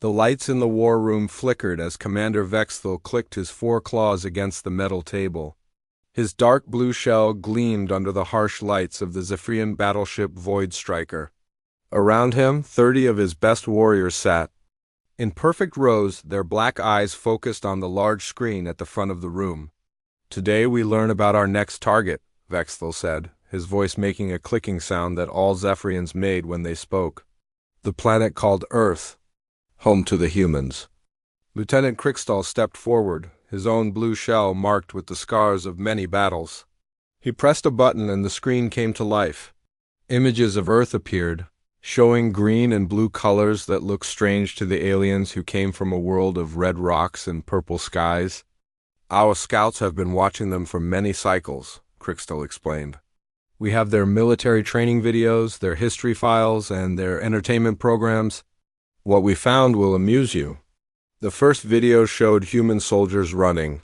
The lights in the war room flickered as Commander Vexthal clicked his 4 claws against the metal table. His dark blue shell gleamed under the harsh lights of the Zephyrian battleship Void Striker. Around him, 30 of his best warriors sat. In perfect rows, their black eyes focused on the large screen at the front of the room. "Today we learn about our next target," Vexthal said, his voice making a clicking sound that all Zephyrians made when they spoke. "The planet called Earth, home to the humans." Lieutenant Crickstal stepped forward, his own blue shell marked with the scars of many battles. He pressed a button and the screen came to life. Images of Earth appeared, showing green and blue colors that looked strange to the aliens who came from a world of red rocks and purple skies. "Our scouts have been watching them for many cycles," Crickstal explained. "We have their military training videos, their history files, and their entertainment programs. What we found will amuse you." The first video showed human soldiers running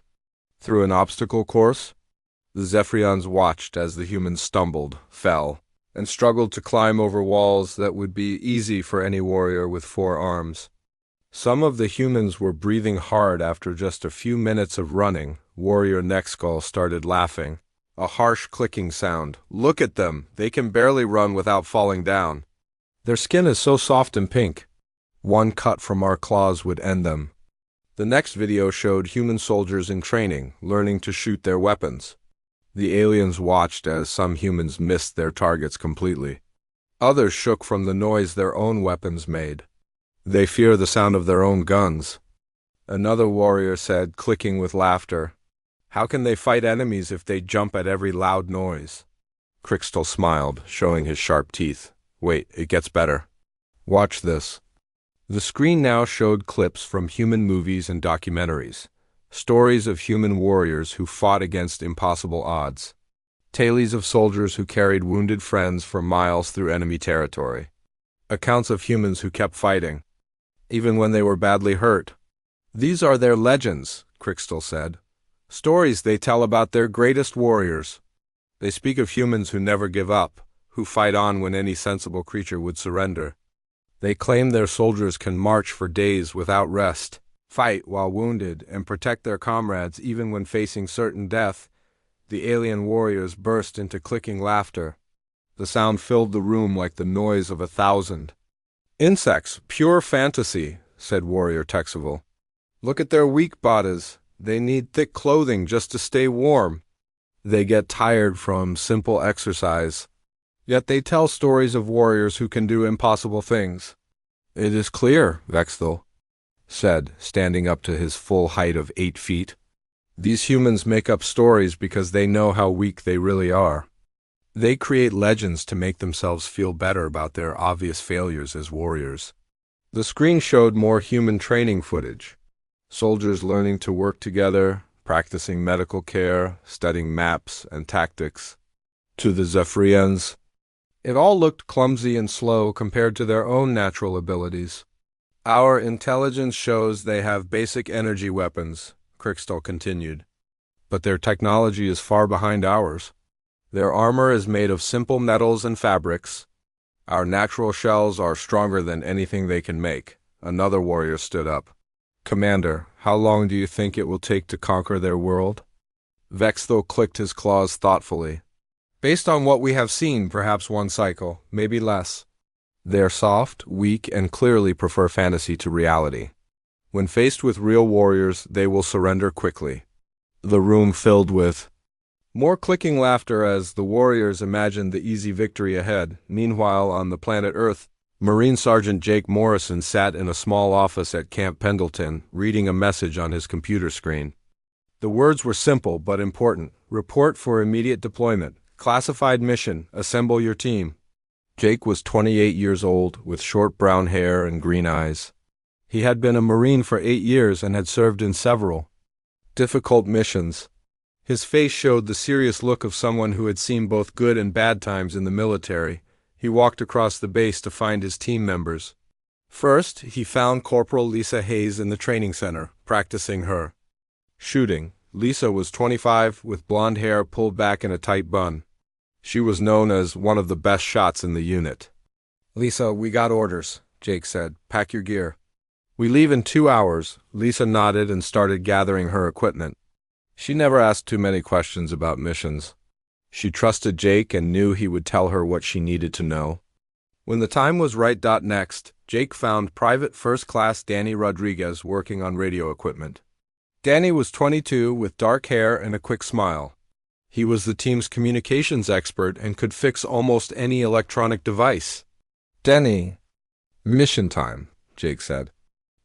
through an obstacle course. The Zephyrians watched as the humans stumbled, fell, and struggled to climb over walls that would be easy for any warrior with 4 arms. Some of the humans were breathing hard after just a few minutes of running. Warrior Neckskull started laughing. A harsh clicking sound. "Look at them! They can barely run without falling down. Their skin is so soft and pink. One cut from our claws would end them." The next video showed human soldiers in training, learning to shoot their weapons. The aliens watched as some humans missed their targets completely. Others shook from the noise their own weapons made. They fear the sound of their own guns. Another warrior said, clicking with laughter, "How can they fight enemies if they jump at every loud noise?" Crickstal smiled, showing his sharp teeth. "Wait, it gets better. Watch this." The screen now showed clips from human movies and documentaries. Stories of human warriors who fought against impossible odds. Tales of soldiers who carried wounded friends for miles through enemy territory. Accounts of humans who kept fighting, even when they were badly hurt. "These are their legends," Crickstal said. "Stories they tell about their greatest warriors. They speak of humans who never give up, who fight on when any sensible creature would surrender. They claim their soldiers can march for days without rest, fight while wounded, and protect their comrades even when facing certain death." The alien warriors burst into clicking laughter. The sound filled the room like the noise of 1,000. "Insects, pure fantasy," said Warrior Texival. "Look at their weak bodies. They need thick clothing just to stay warm. They get tired from simple exercise. Yet they tell stories of warriors who can do impossible things." "It is clear," Vexthal said, standing up to his full height of 8 feet. "These humans make up stories because they know how weak they really are. They create legends to make themselves feel better about their obvious failures as warriors." The screen showed more human training footage. Soldiers learning to work together, practicing medical care, studying maps and tactics. To the Zephyrians, it all looked clumsy and slow compared to their own natural abilities. "Our intelligence shows they have basic energy weapons," Crickstal continued, "but their technology is far behind ours. Their armor is made of simple metals and fabrics. Our natural shells are stronger than anything they can make." Another warrior stood up. "Commander, how long do you think it will take to conquer their world?" Vexthal clicked his claws thoughtfully. "Based on what we have seen, perhaps 1 cycle, maybe less. They're soft, weak, and clearly prefer fantasy to reality. When faced with real warriors, they will surrender quickly." The room filled with more clicking laughter as the warriors imagined the easy victory ahead. Meanwhile, on the planet Earth, Marine Sergeant Jake Morrison sat in a small office at Camp Pendleton, reading a message on his computer screen. The words were simple but important. "Report for immediate deployment. Classified mission. Assemble your team." Jake was 28 years old, with short brown hair and green eyes. He had been a Marine for 8 years and had served in several difficult missions. His face showed the serious look of someone who had seen both good and bad times in the military. He walked across the base to find his team members. First, he found Corporal Lisa Hayes in the training center, practicing her shooting. Lisa was 25, with blonde hair pulled back in a tight bun. She was known as one of the best shots in the unit. "Lisa, we got orders," Jake said. "Pack your gear. We leave in 2 hours. Lisa nodded and started gathering her equipment. She never asked too many questions about missions. She trusted Jake and knew he would tell her what she needed to know. When the time was right. Next, Jake found Private First Class Danny Rodriguez working on radio equipment. Danny was 22 with dark hair and a quick smile. He was the team's communications expert and could fix almost any electronic device. "Danny, mission time," Jake said.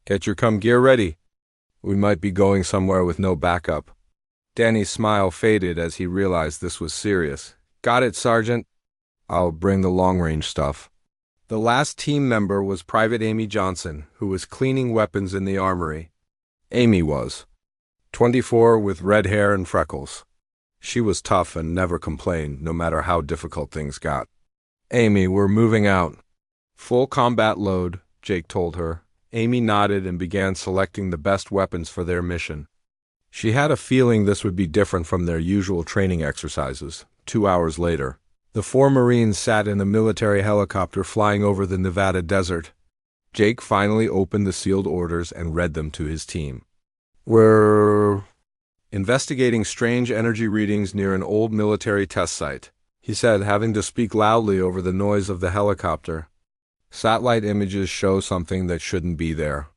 "Get your gear ready. We might be going somewhere with no backup." Danny's smile faded as he realized this was serious. "Got it, Sergeant. I'll bring the long-range stuff." The last team member was Private Amy Johnson, who was cleaning weapons in the armory. Amy was 24 with red hair and freckles. She was tough and never complained, no matter how difficult things got. "Amy, we're moving out." "Full combat load," Jake told her. Amy nodded and began selecting the best weapons for their mission. She had a feeling this would be different from their usual training exercises. 2 hours later, the 4 Marines sat in a military helicopter flying over the Nevada desert. Jake finally opened the sealed orders and read them to his team. "We're investigating strange energy readings near an old military test site," he said, having to speak loudly over the noise of the helicopter. "Satellite images show something that shouldn't be there."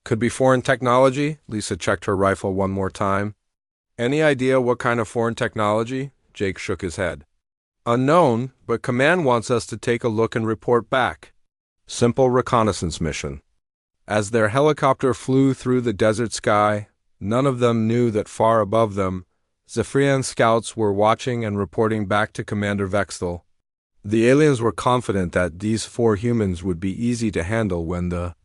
"Could be foreign technology?" Lisa checked her rifle one more time. "Any idea what kind of foreign technology?" Jake shook his head. "Unknown, but Command wants us to take a look and report back." Simple reconnaissance mission. As their helicopter flew through the desert sky, none of them knew that far above them, Zephyrian scouts were watching and reporting back to Commander Vexthal. The aliens were confident that these 4 humans would be easy to handle when the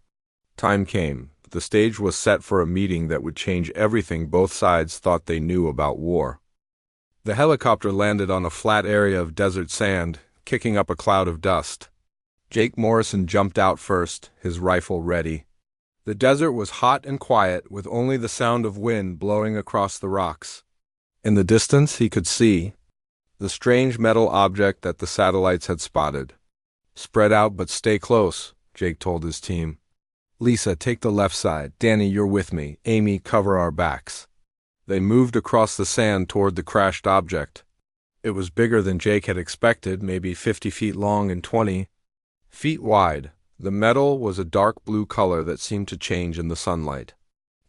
time came. The stage was set for a meeting that would change everything both sides thought they knew about war. The helicopter landed on a flat area of desert sand, kicking up a cloud of dust. Jake Morrison jumped out first, his rifle ready. The desert was hot and quiet, with only the sound of wind blowing across the rocks. In the distance, he could see the strange metal object that the satellites had spotted. "Spread out, but stay close," Jake told his team. "Lisa, take the left side. Danny, you're with me. Amy, cover our backs." They moved across the sand toward the crashed object. It was bigger than Jake had expected, maybe 50 feet long and 20 feet wide. The metal was a dark blue color that seemed to change in the sunlight.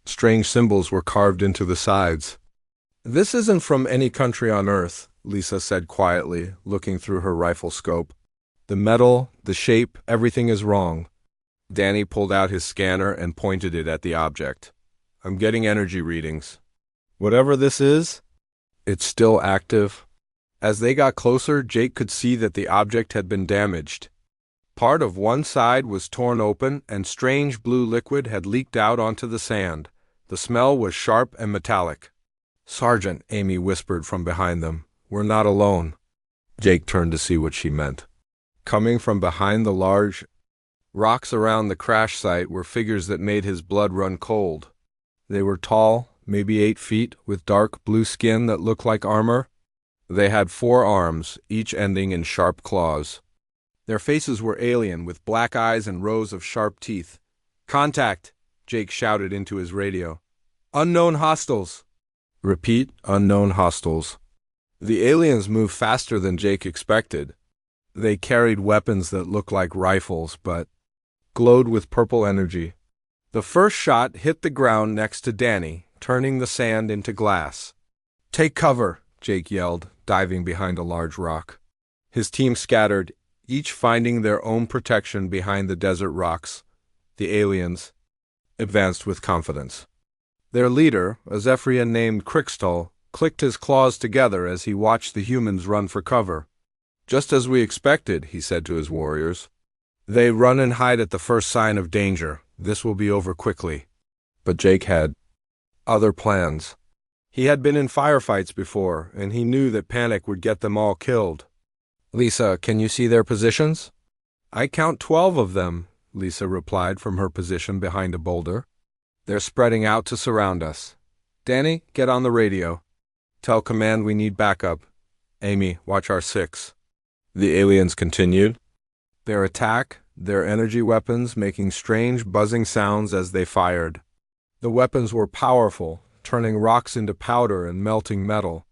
Strange symbols were carved into the sides. "This isn't from any country on Earth," Lisa said quietly, looking through her rifle scope. "The metal, the shape, everything is wrong." Danny pulled out his scanner and pointed it at the object. "I'm getting energy readings. Whatever this is, it's still active." As they got closer, Jake could see that the object had been damaged. Part of one side was torn open, and strange blue liquid had leaked out onto the sand. The smell was sharp and metallic. "Sergeant," Amy whispered from behind them, "we're not alone." Jake turned to see what she meant. Coming from behind the large rocks around the crash site were figures that made his blood run cold. They were tall, maybe 8 feet, with dark blue skin that looked like armor. They had 4 arms, each ending in sharp claws. Their faces were alien, with black eyes and rows of sharp teeth. "Contact!" Jake shouted into his radio. "Unknown hostiles!" "Repeat, unknown hostiles." The aliens moved faster than Jake expected. They carried weapons that looked like rifles, but glowed with purple energy. The first shot hit the ground next to Danny, turning the sand into glass. "Take cover!" Jake yelled, diving behind a large rock. His team scattered, each finding their own protection behind the desert rocks. The aliens advanced with confidence. Their leader, a Zephyrian named Crixtol, clicked his claws together as he watched the humans run for cover. "Just as we expected," he said to his warriors. "They run and hide at the first sign of danger. This will be over quickly." But Jake had other plans. He had been in firefights before, and he knew that panic would get them all killed. "Lisa, can you see their positions?" "I count 12 of them," Lisa replied from her position behind a boulder. "They're spreading out to surround us. Danny, get on the radio. Tell Command we need backup. Amy, watch our 6. The aliens continued their attack, their energy weapons making strange buzzing sounds as they fired. The weapons were powerful, turning rocks into powder and melting metal.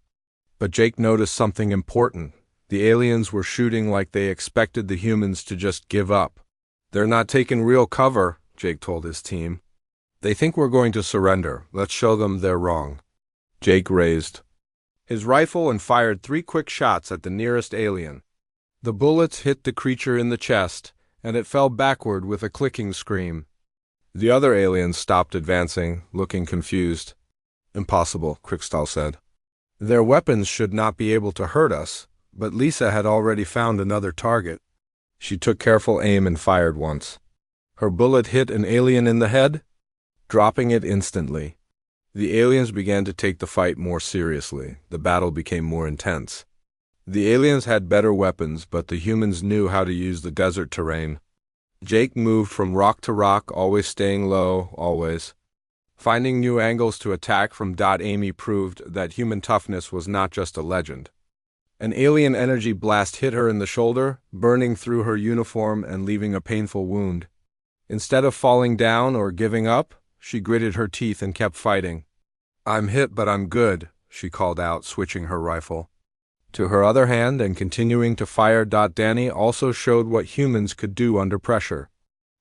But Jake noticed something important. The aliens were shooting like they expected the humans to just give up. "They're not taking real cover," Jake told his team. "They think we're going to surrender. Let's show them they're wrong." Jake raised his rifle and fired 3 quick shots at the nearest alien. The bullets hit the creature in the chest, and it fell backward with a clicking scream. The other aliens stopped advancing, looking confused. "Impossible," Krikstal said. "Their weapons should not be able to hurt us," but Lisa had already found another target. She took careful aim and fired once. Her bullet hit an alien in the head, dropping it instantly. The aliens began to take the fight more seriously. The battle became more intense. The aliens had better weapons, but the humans knew how to use the desert terrain. Jake moved from rock to rock, always staying low, always. Finding new angles to attack from. Amy proved that human toughness was not just a legend. An alien energy blast hit her in the shoulder, burning through her uniform and leaving a painful wound. Instead of falling down or giving up, she gritted her teeth and kept fighting. "I'm hit, but I'm good," she called out, switching her rifle to her other hand and continuing to fire. Danny also showed what humans could do under pressure.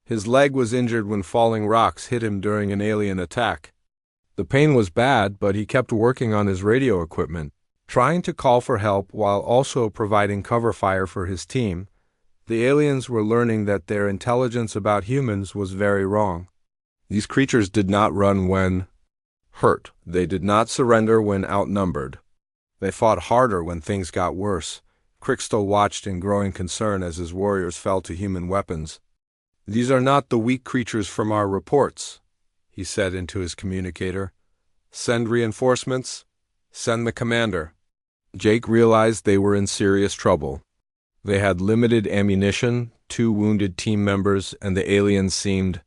His leg was injured when falling rocks hit him during an alien attack. The pain was bad, but he kept working on his radio equipment, trying to call for help while also providing cover fire for his team. The aliens were learning that their intelligence about humans was very wrong. These creatures did not run when hurt. They did not surrender when outnumbered. They fought harder when things got worse. Krikstal watched in growing concern as his warriors fell to human weapons. "These are not the weak creatures from our reports," he said into his communicator. "Send reinforcements. Send the commander." Jake realized they were in serious trouble. They had limited ammunition, 2 wounded team members, and the aliens seemed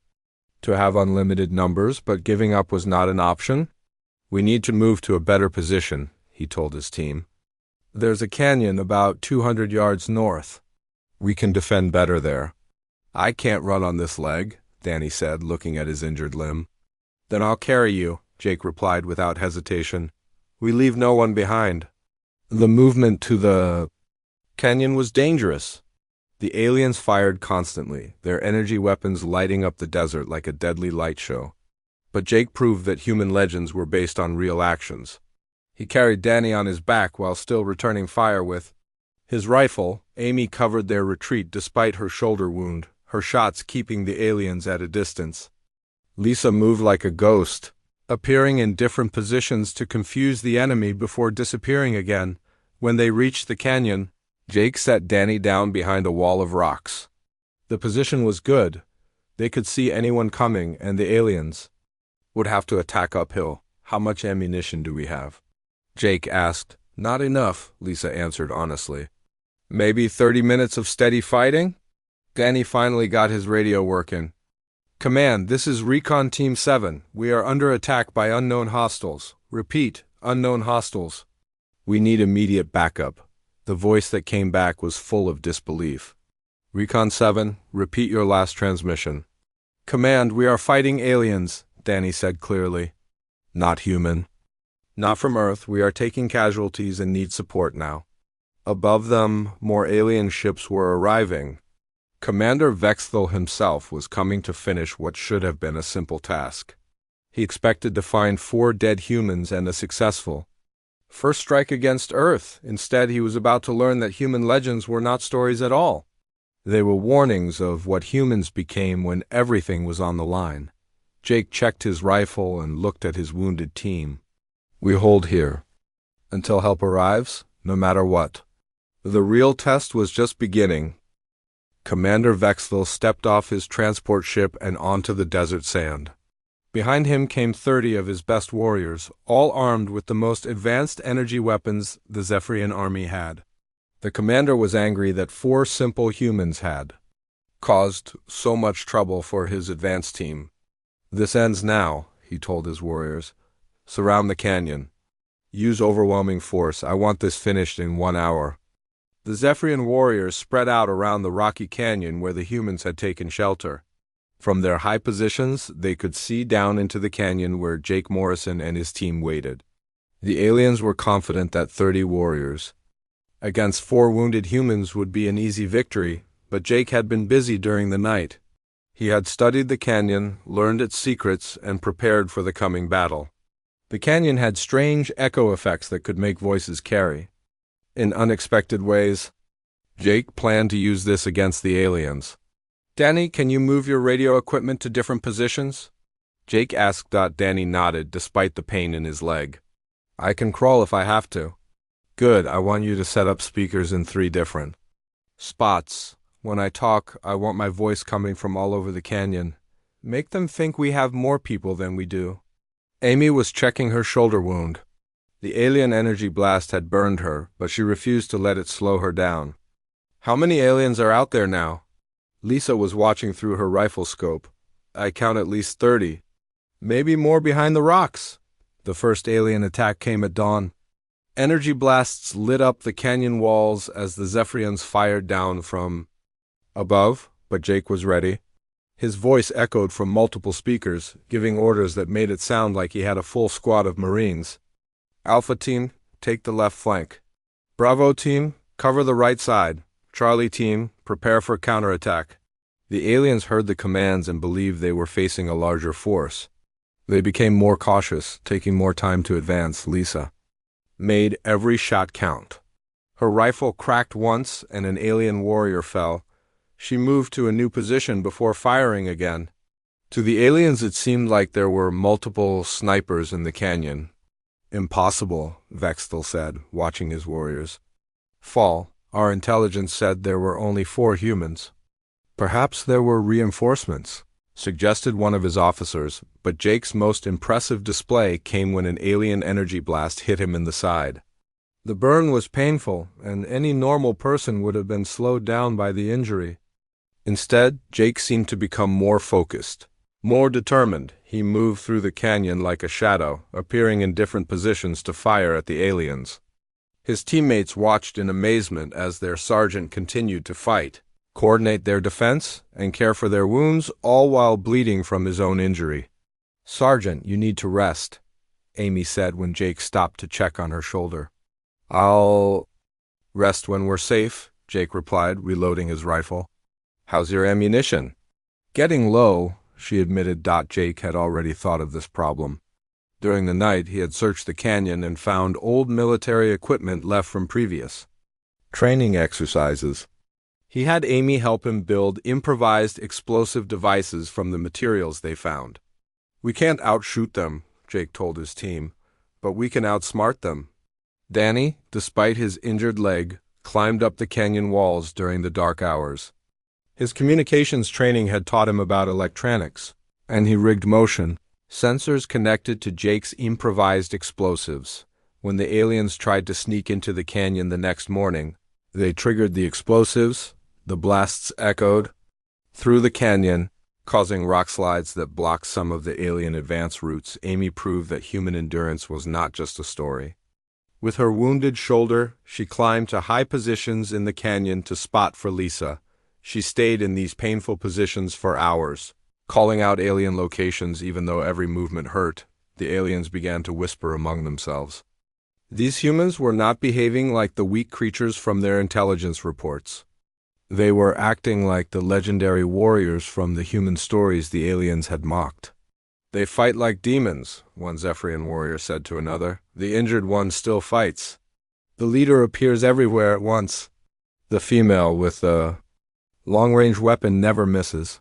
to have unlimited numbers, but giving up was not an option. "We need to move to a better position," he told his team. "There's a canyon about 200 yards north. We can defend better there." "I can't run on this leg," Danny said, looking at his injured limb. "Then I'll carry you," Jake replied without hesitation. "We leave no one behind." The movement to the canyon was dangerous. The aliens fired constantly, their energy weapons lighting up the desert like a deadly light show. But Jake proved that human legends were based on real actions. He carried Danny on his back while still returning fire with his rifle. Amy covered their retreat despite her shoulder wound, her shots keeping the aliens at a distance. Lisa moved like a ghost, appearing in different positions to confuse the enemy before disappearing again. When they reached the canyon, Jake set Danny down behind a wall of rocks. The position was good. They could see anyone coming, and the aliens would have to attack uphill. "How much ammunition do we have?" Jake asked. "Not enough," Lisa answered honestly. "Maybe 30 minutes of steady fighting?" Danny finally got his radio working. "Command, this is Recon Team 7. We are under attack by unknown hostiles. Repeat, unknown hostiles. We need immediate backup." The voice that came back was full of disbelief. "Recon 7, repeat your last transmission." "Command, we are fighting aliens," Danny said clearly. "Not human. Not from Earth. We are taking casualties and need support now." Above them, more alien ships were arriving. Commander Vexthal himself was coming to finish what should have been a simple task. He expected to find 4 dead humans and a successful first strike against Earth. Instead, he was about to learn that human legends were not stories at all. They were warnings of what humans became when everything was on the line. Jake checked his rifle and looked at his wounded team. "We hold here until help arrives, no matter what." The real test was just beginning. Commander Vexthal stepped off his transport ship and onto the desert sand. Behind him came 30 of his best warriors, all armed with the most advanced energy weapons the Zephyrian army had. The commander was angry that 4 simple humans had caused so much trouble for his advanced team. "This ends now," he told his warriors. "Surround the canyon. Use overwhelming force. I want this finished in 1 hour." The Zephyrian warriors spread out around the rocky canyon where the humans had taken shelter. From their high positions, they could see down into the canyon where Jake Morrison and his team waited. The aliens were confident that 30 warriors against 4 wounded humans would be an easy victory, but Jake had been busy during the night. He had studied the canyon, learned its secrets, and prepared for the coming battle. The canyon had strange echo effects that could make voices carry in unexpected ways. Jake planned to use this against the aliens. "Danny, can you move your radio equipment to different positions?" Jake asked. Danny nodded despite the pain in his leg. "I can crawl if I have to." "Good, I want you to set up speakers in 3 different spots. When I talk, I want my voice coming from all over the canyon. Make them think we have more people than we do." Amy was checking her shoulder wound. The alien energy blast had burned her, but she refused to let it slow her down. "How many aliens are out there now?" Lisa was watching through her rifle scope. "I count at least 30. Maybe more behind the rocks." The first alien attack came at dawn. Energy blasts lit up the canyon walls as the Zephyrians fired down from above, but Jake was ready. His voice echoed from multiple speakers, giving orders that made it sound like he had a full squad of Marines. "Alpha Team, take the left flank. Bravo Team, cover the right side. Charlie Team, prepare for counterattack." The aliens heard the commands and believed they were facing a larger force. They became more cautious, taking more time to advance. Lisa made every shot count. Her rifle cracked once and an alien warrior fell. She moved to a new position before firing again. To the aliens it seemed like there were multiple snipers in the canyon. "Impossible," Vexthal said, watching his warriors fall. "Our intelligence said there were only 4 humans." "Perhaps there were reinforcements," suggested one of his officers, but Jake's most impressive display came when an alien energy blast hit him in the side. The burn was painful, and any normal person would have been slowed down by the injury. Instead, Jake seemed to become more focused, more determined. He moved through the canyon like a shadow, appearing in different positions to fire at the aliens. His teammates watched in amazement as their sergeant continued to fight, coordinate their defense, and care for their wounds, all while bleeding from his own injury. "Sergeant, you need to rest," Amy said when Jake stopped to check on her shoulder. "I'll rest when we're safe," Jake replied, reloading his rifle. "How's your ammunition?" "Getting low," she admitted. Jake had already thought of this problem. During the night, he had searched the canyon and found old military equipment left from previous training exercises. He had Amy help him build improvised explosive devices from the materials they found. "We can't outshoot them," Jake told his team, "but we can outsmart them." Danny, despite his injured leg, climbed up the canyon walls during the dark hours. His communications training had taught him about electronics, and he rigged motion sensors connected to Jake's improvised explosives. When the aliens tried to sneak into the canyon the next morning, they triggered the explosives. The blasts echoed through the canyon, causing rock slides that blocked some of the alien advance routes. Amy proved that human endurance was not just a story. With her wounded shoulder, she climbed to high positions in the canyon to spot for Lisa. She stayed in these painful positions for hours, calling out alien locations even though every movement hurt. The aliens began to whisper among themselves. These humans were not behaving like the weak creatures from their intelligence reports. They were acting like the legendary warriors from the human stories the aliens had mocked. "They fight like demons," one Zephyrian warrior said to another. "The injured one still fights. The leader appears everywhere at once. The female with the long-range weapon never misses."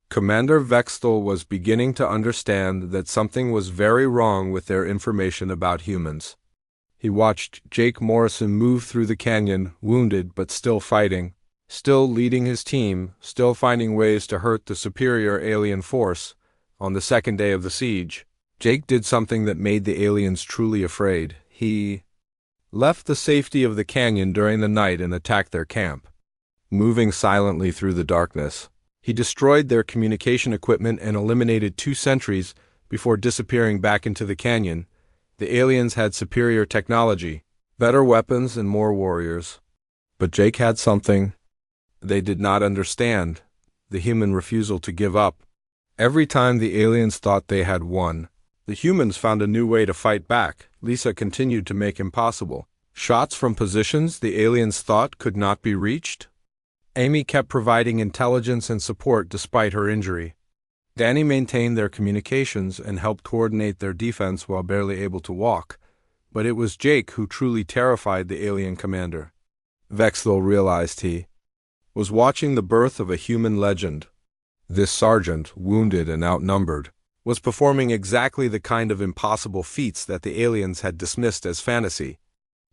Commander Vexthal was beginning to understand that something was very wrong with their information about humans. He watched Jake Morrison move through the canyon, wounded but still fighting, still leading his team, still finding ways to hurt the superior alien force. On the second day of the siege, Jake did something that made the aliens truly afraid. He left the safety of the canyon during the night and attacked their camp. Moving silently through the darkness, he destroyed their communication equipment and eliminated 2 sentries before disappearing back into the canyon. The aliens had superior technology, better weapons, and more warriors. But Jake had something they did not understand: the human refusal to give up. Every time the aliens thought they had won, the humans found a new way to fight back. Lisa continued to make impossible shots from positions the aliens thought could not be reached. Amy kept providing intelligence and support despite her injury. Danny maintained their communications and helped coordinate their defense while barely able to walk. But it was Jake who truly terrified the alien commander. Vexthal realized he was watching the birth of a human legend. This sergeant, wounded and outnumbered, was performing exactly the kind of impossible feats that the aliens had dismissed as fantasy.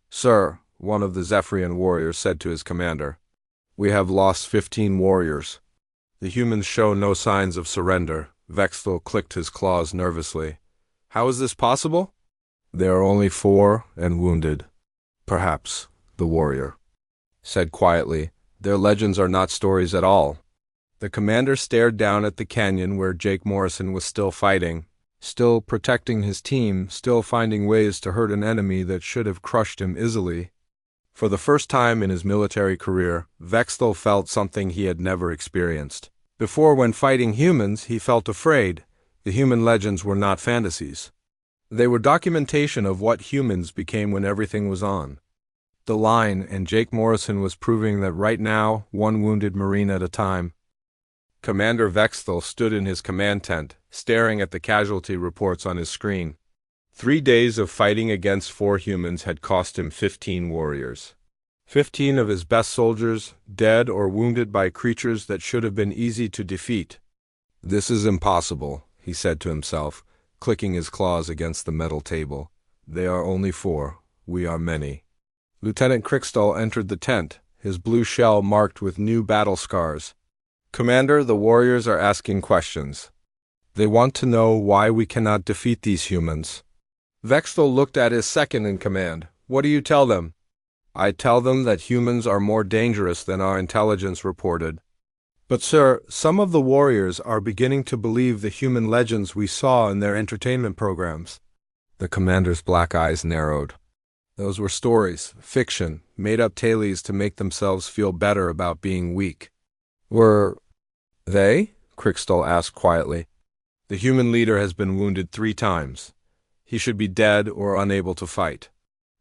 "Sir," one of the Zephyrian warriors said to his commander, "we have lost 15 warriors." The humans show no signs of surrender. Vexthal clicked his claws nervously. "How is this possible?" "There are only 4 and wounded." "Perhaps," the warrior said quietly, "their legends are not stories at all." The commander stared down at the canyon where Jake Morrison was still fighting, still protecting his team, still finding ways to hurt an enemy that should have crushed him easily. For the first time in his military career, Vexthal felt something he had never experienced. Before, when fighting humans, he felt afraid. The human legends were not fantasies. They were documentation of what humans became when everything was on the line, and Jake Morrison was proving that right now, one wounded Marine at a time. Commander Vexthal stood in his command tent, staring at the casualty reports on his screen. 3 days of fighting against 4 humans had cost him 15 warriors. 15 of his best soldiers, dead or wounded by creatures that should have been easy to defeat. "This is impossible," he said to himself, clicking his claws against the metal table. "They are only 4. We are many." Lieutenant Crickstall entered the tent, his blue shell marked with new battle scars. "Commander, the warriors are asking questions. They want to know why we cannot defeat these humans." Vexthal looked at his second-in-command. "What do you tell them?" "I tell them that humans are more dangerous than our intelligence reported." "But sir, some of the warriors are beginning to believe the human legends we saw in their entertainment programs." The commander's black eyes narrowed. "Those were stories, fiction, made-up tales to make themselves feel better about being weak." "Were they?" Crickstall asked quietly. "The human leader has been wounded 3 times. He should be dead or unable to fight.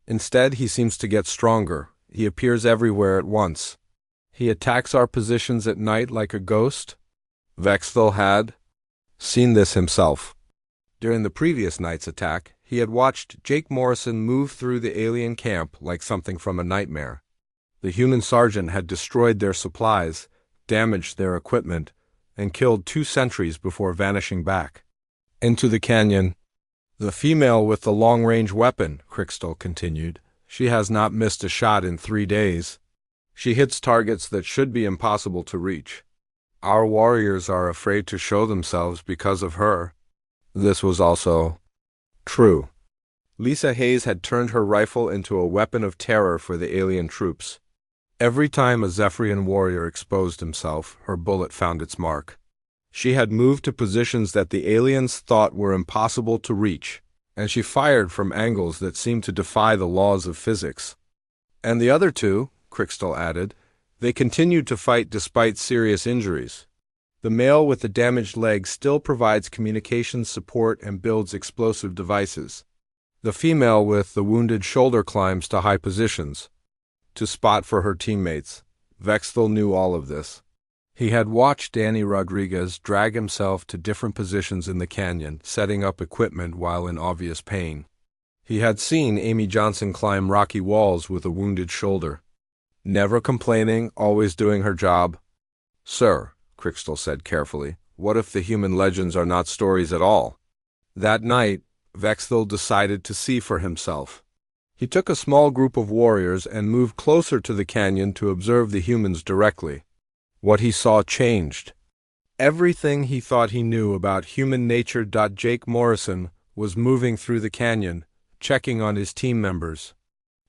Instead, he seems to get stronger. He appears everywhere at once. He attacks our positions at night like a ghost." Vexthal had seen this himself. During the previous night's attack, he had watched Jake Morrison move through the alien camp like something from a nightmare. The human sergeant had destroyed their supplies, damaged their equipment, and killed 2 sentries before vanishing back into the canyon. "The female with the long-range weapon," Crickstall continued. "She has not missed a shot in 3 days. She hits targets that should be impossible to reach. Our warriors are afraid to show themselves because of her." This was also true. Lisa Hayes had turned her rifle into a weapon of terror for the alien troops. Every time a Zephyrian warrior exposed himself, her bullet found its mark. She had moved to positions that the aliens thought were impossible to reach, and she fired from angles that seemed to defy the laws of physics. "And the other 2, Crickstall added, "they continued to fight despite serious injuries. The male with the damaged leg still provides communications support and builds explosive devices. The female with the wounded shoulder climbs to high positions to spot for her teammates." Vexthal knew all of this. He had watched Danny Rodriguez drag himself to different positions in the canyon, setting up equipment while in obvious pain. He had seen Amy Johnson climb rocky walls with a wounded shoulder. Never complaining, always doing her job. "Sir," Crickstall said carefully, "what if the human legends are not stories at all?" That night, Vexthal decided to see for himself. He took a small group of warriors and moved closer to the canyon to observe the humans directly. What he saw changed. Everything he thought he knew about human nature. Jake Morrison was moving through the canyon, checking on his team members.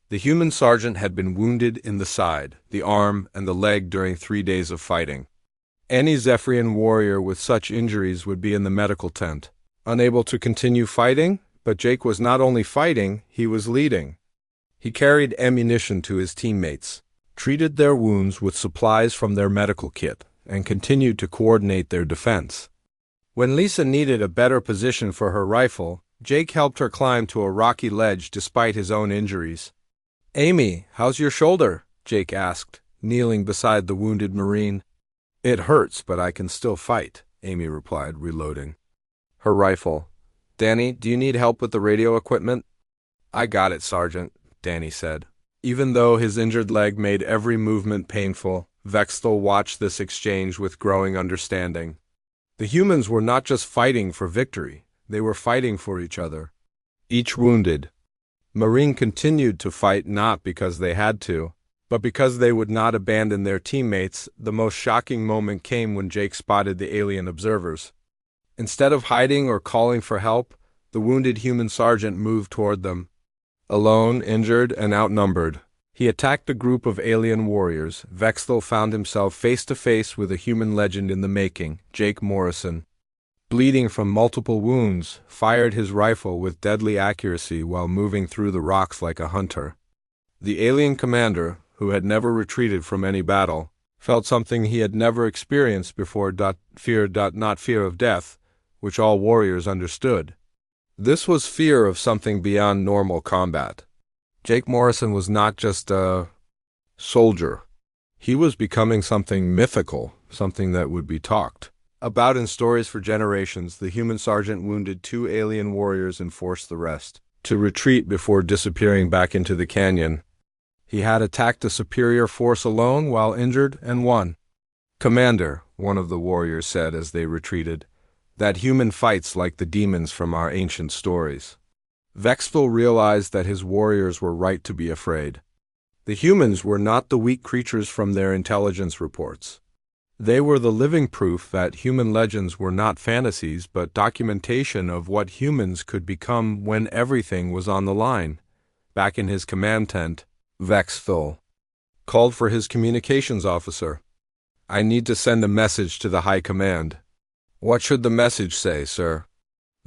The human sergeant had been wounded in the side, the arm, and the leg during 3 days of fighting. Any Zephyrian warrior with such injuries would be in the medical tent, unable to continue fighting, but Jake was not only fighting, he was leading. He carried ammunition to his teammates. treated their wounds with supplies from their medical kit, and continued to coordinate their defense. When Lisa needed a better position for her rifle, Jake helped her climb to a rocky ledge despite his own injuries. "Amy, how's your shoulder?" Jake asked, kneeling beside the wounded Marine. "It hurts, but I can still fight," Amy replied, reloading her rifle. "Danny, do you need help with the radio equipment?" "I got it, Sergeant," Danny said. Even though his injured leg made every movement painful, Vexthal watched this exchange with growing understanding. The humans were not just fighting for victory, they were fighting for each other. Each wounded Marine continued to fight not because they had to, but because they would not abandon their teammates. The most shocking moment came when Jake spotted the alien observers. Instead of hiding or calling for help, the wounded human sergeant moved toward them. Alone, injured, and outnumbered, he attacked a group of alien warriors. Vexthal found himself face to face with a human legend in the making, Jake Morrison. Bleeding from multiple wounds, fired his rifle with deadly accuracy while moving through the rocks like a hunter. The alien commander, who had never retreated from any battle, felt something he had never experienced before. Fear, not fear of death, which all warriors understood. This was fear of something beyond normal combat. Jake Morrison was not just a soldier. He was becoming something mythical, something that would be talked about in stories for generations. The human sergeant wounded 2 alien warriors and forced the rest to retreat before disappearing back into the canyon. He had attacked a superior force alone while injured and won. "Commander," one of the warriors said as they retreated, "that human fights like the demons from our ancient stories." Vexthal realized that his warriors were right to be afraid. The humans were not the weak creatures from their intelligence reports. They were the living proof that human legends were not fantasies but documentation of what humans could become when everything was on the line. Back in his command tent, Vexthal called for his communications officer. "I need to send a message to the High Command." "What should the message say, sir?"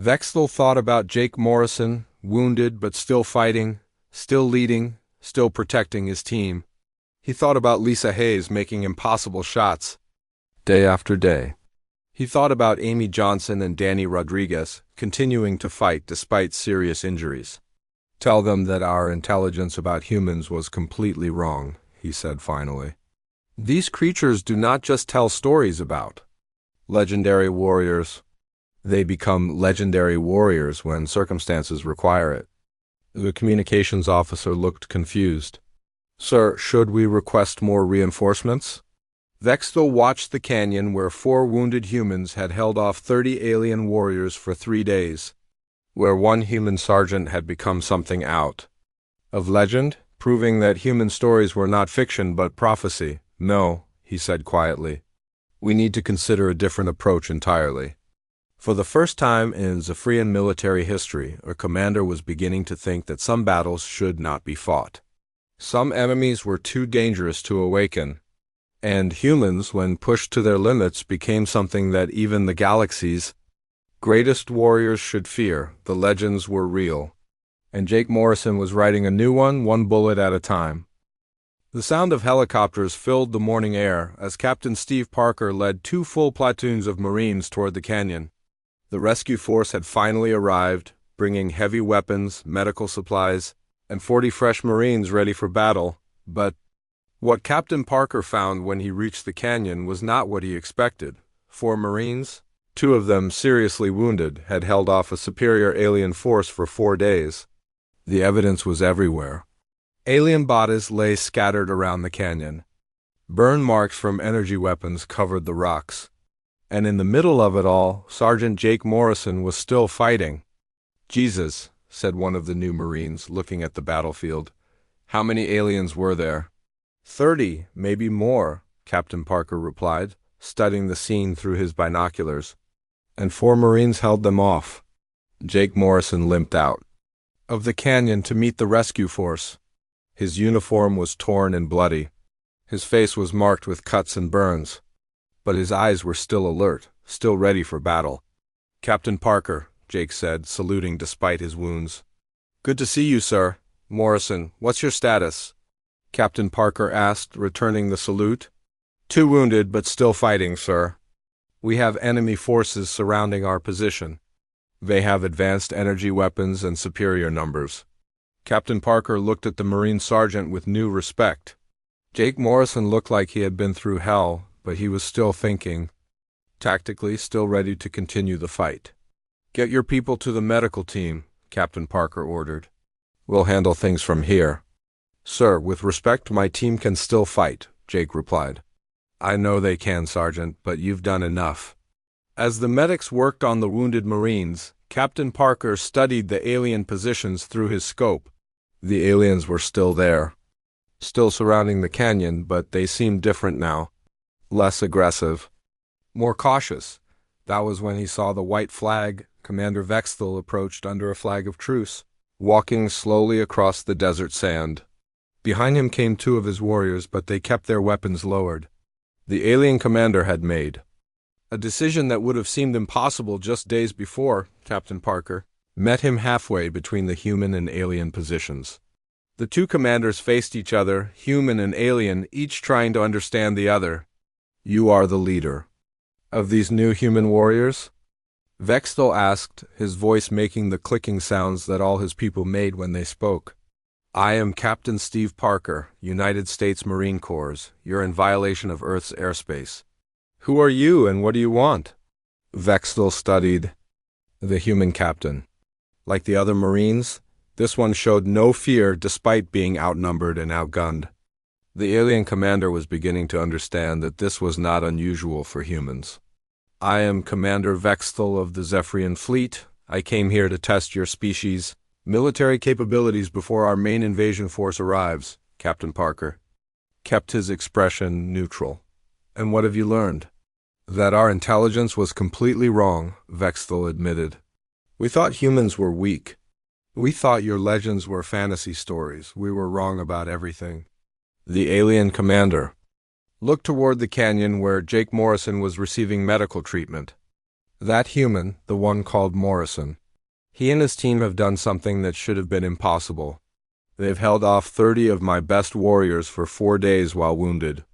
Vexthal thought about Jake Morrison, wounded but still fighting, still leading, still protecting his team. He thought about Lisa Hayes making impossible shots day after day. He thought about Amy Johnson and Danny Rodriguez continuing to fight despite serious injuries. "Tell them that our intelligence about humans was completely wrong," he said finally. These creatures do not just tell stories about legendary warriors. They become legendary warriors when circumstances require it. The communications officer looked confused. "Sir, should we request more reinforcements?" Vexthal watched the canyon where 4 wounded humans had held off 30 alien warriors for 3 days, where one human sergeant had become something out of legend, proving that human stories were not fiction but prophecy. "No," he said quietly. "We need to consider a different approach entirely." For the first time in Zephyrian military history, a commander was beginning to think that some battles should not be fought. Some enemies were too dangerous to awaken, and humans, when pushed to their limits, became something that even the galaxy's greatest warriors should fear. The legends were real, and Jake Morrison was writing a new one bullet at a time. The sound of helicopters filled the morning air as Captain Steve Parker led 2 full platoons of Marines toward the canyon. The rescue force had finally arrived, bringing heavy weapons, medical supplies, and 40 fresh Marines ready for battle. But what Captain Parker found when he reached the canyon was not what he expected. 4 Marines, 2 of them seriously wounded, had held off a superior alien force for 4 days. The evidence was everywhere. Alien bodies lay scattered around the canyon. Burn marks from energy weapons covered the rocks. And in the middle of it all, Sergeant Jake Morrison was still fighting. "Jesus," said one of the new Marines, looking at the battlefield. "How many aliens were there?" 30, maybe more," Captain Parker replied, studying the scene through his binoculars. "And 4 Marines held them off." Jake Morrison limped out of the canyon to meet the rescue force. His uniform was torn and bloody. His face was marked with cuts and burns. But his eyes were still alert, still ready for battle. "Captain Parker," Jake said, saluting despite his wounds. "Good to see you, sir." "Morrison, what's your status?" Captain Parker asked, returning the salute. 2 wounded, but still fighting, sir. We have enemy forces surrounding our position. They have advanced energy weapons and superior numbers. Captain Parker looked at the Marine sergeant with new respect. Jake Morrison looked like he had been through hell, but he was still thinking. Tactically, still ready to continue the fight. Get your people to the medical team, Captain Parker ordered. We'll handle things from here. Sir, with respect, my team can still fight, Jake replied. I know they can, Sergeant, but you've done enough. As the medics worked on the wounded Marines, Captain Parker studied the alien positions through his scope. The aliens were still there. Still surrounding the canyon, but they seemed different now. Less aggressive. More cautious. That was when he saw the white flag. Commander Vexthal approached under a flag of truce, walking slowly across the desert sand. Behind him came 2 of his warriors, but they kept their weapons lowered. The alien commander had made a decision that would have seemed impossible just days before. Captain Parker met him halfway between the human and alien positions. The 2 commanders faced each other, human and alien, each trying to understand the other. You are the leader of these new human warriors? Vexthal asked, his voice making the clicking sounds that all his people made when they spoke. I am Captain Steve Parker, United States Marine Corps. You're in violation of Earth's airspace. Who are you and what do you want? Vexthal studied the human captain. Like the other Marines, this one showed no fear despite being outnumbered and outgunned. The alien commander was beginning to understand that this was not unusual for humans. I am Commander Vexthal of the Zephyrian Fleet. I came here to test your species' military capabilities before our main invasion force arrives, Captain Parker kept his expression neutral. And what have you learned? That our intelligence was completely wrong, Vexthal admitted. We thought humans were weak. We thought your legends were fantasy stories. We were wrong about everything. The alien commander looked toward the canyon where Jake Morrison was receiving medical treatment. That human, the one called Morrison, he and his team have done something that should have been impossible. They've held off 30 of my best warriors for 4 days while wounded.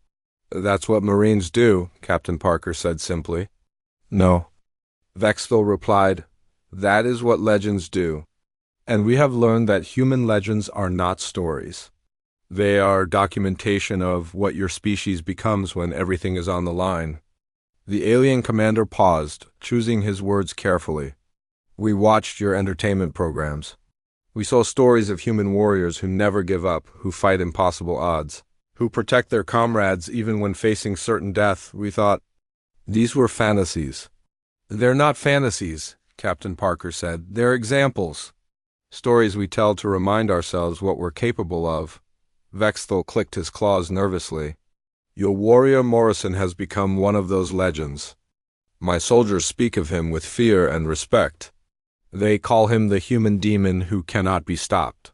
That's what Marines do, Captain Parker said simply. No. Vexthal replied, that is what legends do. And we have learned that human legends are not stories. They are documentation of what your species becomes when everything is on the line. The alien commander paused, choosing his words carefully. We watched your entertainment programs. We saw stories of human warriors who never give up, who fight impossible odds, who protect their comrades even when facing certain death. We thought, these were fantasies. They're not fantasies, Captain Parker said. They're examples. Stories we tell to remind ourselves what we're capable of. Vexthal clicked his claws nervously. Your warrior Morrison has become one of those legends. My soldiers speak of him with fear and respect. They call him the human demon who cannot be stopped.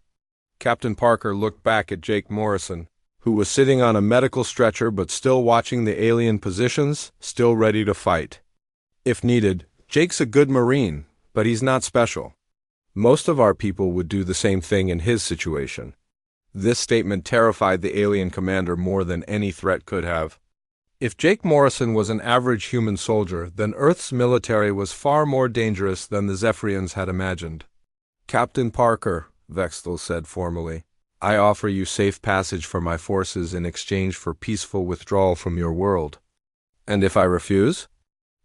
Captain Parker looked back at Jake Morrison, who was sitting on a medical stretcher but still watching the alien positions, still ready to fight. If needed, Jake's a good Marine, but he's not special. Most of our people would do the same thing in his situation. This statement terrified the alien commander more than any threat could have. If Jake Morrison was an average human soldier, then Earth's military was far more dangerous than the Zephyrians had imagined. Captain Parker, Vexthal said formally, I offer you safe passage for my forces in exchange for peaceful withdrawal from your world. And if I refuse?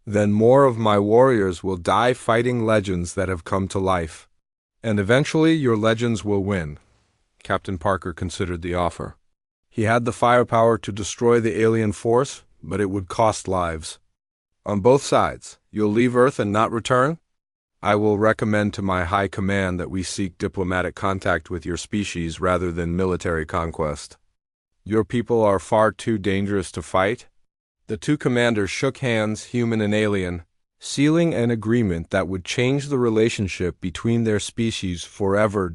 Then more of my warriors will die fighting legends that have come to life. And eventually your legends will win. Captain Parker considered the offer. He had the firepower to destroy the alien force, but it would cost lives. On both sides, you'll leave Earth and not return? I will recommend to my high command that we seek diplomatic contact with your species rather than military conquest. Your people are far too dangerous to fight. The 2 commanders shook hands, human and alien, sealing an agreement that would change the relationship between their species forever.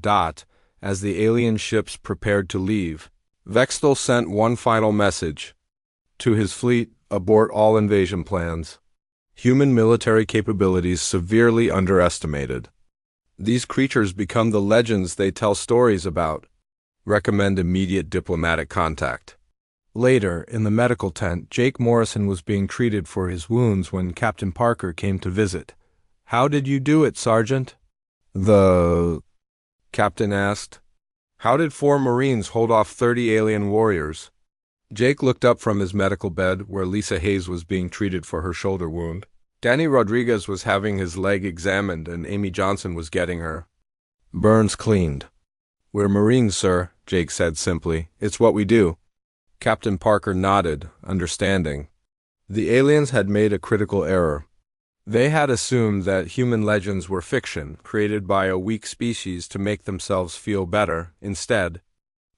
As the alien ships prepared to leave, Vexthal sent one final message. To his fleet, abort all invasion plans. Human military capabilities severely underestimated. These creatures become the legends they tell stories about. Recommend immediate diplomatic contact. Later, in the medical tent, Jake Morrison was being treated for his wounds when Captain Parker came to visit. "How did you do it, Sergeant?" The captain asked. "How did 4 Marines hold off 30 alien warriors?" Jake looked up from his medical bed where Lisa Hayes was being treated for her shoulder wound. Danny Rodriguez was having his leg examined and Amy Johnson was getting her burns cleaned. "We're Marines, sir," Jake said simply. "It's what we do." Captain Parker nodded, understanding. The aliens had made a critical error. They had assumed that human legends were fiction, created by a weak species to make themselves feel better. Instead,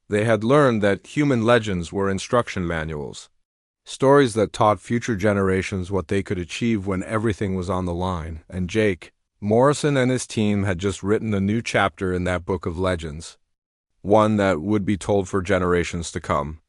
they had learned that human legends were instruction manuals, stories that taught future generations what they could achieve when everything was on the line. And Jake Morrison and his team had just written a new chapter in that book of legends, one that would be told for generations to come.